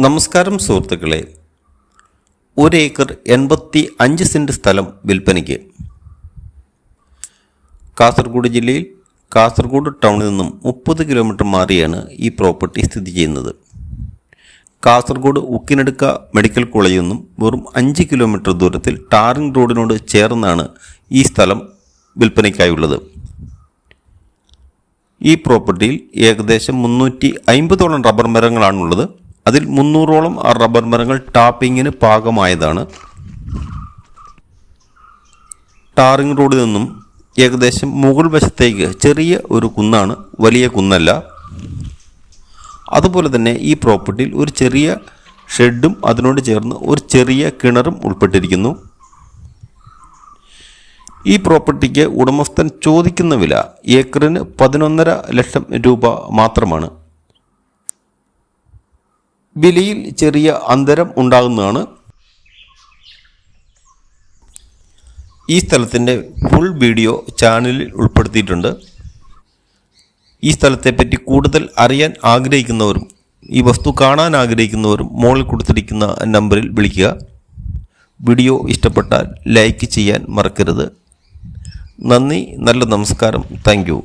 നമസ്കാരം സുഹൃത്തുക്കളെ, 1 acre 85 cent സ്ഥലം വിൽപ്പനയ്ക്ക്. കാസർഗോഡ് ജില്ലയിൽ കാസർഗോഡ് ടൗണിൽ നിന്നും 30 കിലോമീറ്റർ മാറിയാണ് ഈ പ്രോപ്പർട്ടി സ്ഥിതി ചെയ്യുന്നത്. കാസർഗോഡ് ഉക്കിനടുക്ക മെഡിക്കൽ കോളേജിൽ നിന്നും വെറും 5 കിലോമീറ്റർ ദൂരത്തിൽ ടാറിംഗ് റോഡിനോട് ചേർന്നാണ് ഈ സ്ഥലം വിൽപ്പനയ്ക്കായുള്ളത്. ഈ പ്രോപ്പർട്ടിയിൽ ഏകദേശം 350ഓളം റബ്ബർ മരങ്ങളാണുള്ളത്. അതിൽ 300ഓളം റബ്ബർ മരങ്ങൾ ടാപ്പിങ്ങിന് പാകമായതാണ്. ടാറിംഗ് റോഡിൽ നിന്നും ഏകദേശം മുകൾ വശത്തേക്ക് ചെറിയ ഒരു കുന്നാണ്, വലിയ കുന്നല്ല. അതുപോലെ തന്നെ ഈ പ്രോപ്പർട്ടിയിൽ ഒരു ചെറിയ ഷെഡും അതിനോട് ചേർന്ന് ഒരു ചെറിയ കിണറും ഉൾപ്പെട്ടിരിക്കുന്നു. ഈ പ്രോപ്പർട്ടിക്ക് ഉടമസ്ഥൻ ചോദിക്കുന്ന വില ഏക്കറിന് 11.5 ലക്ഷം രൂപ മാത്രമാണ്. വിലയിൽ ചെറിയ അന്തരം ഉണ്ടാകുന്നതാണ്. ഈ സ്ഥലത്തിൻ്റെ ഫുൾ വീഡിയോ ചാനലിൽ ഉൾപ്പെടുത്തിയിട്ടുണ്ട്. ഈ സ്ഥലത്തെപ്പറ്റി കൂടുതൽ അറിയാൻ ആഗ്രഹിക്കുന്നവരും ഈ വസ്തു കാണാൻ ആഗ്രഹിക്കുന്നവരും മുകളിൽ കൊടുത്തിരിക്കുന്ന നമ്പറിൽ വിളിക്കുക. വീഡിയോ ഇഷ്ടപ്പെട്ടാൽ ലൈക്ക് ചെയ്യാൻ മറക്കരുത്. നന്ദി, നല്ല നമസ്കാരം, താങ്ക് യു.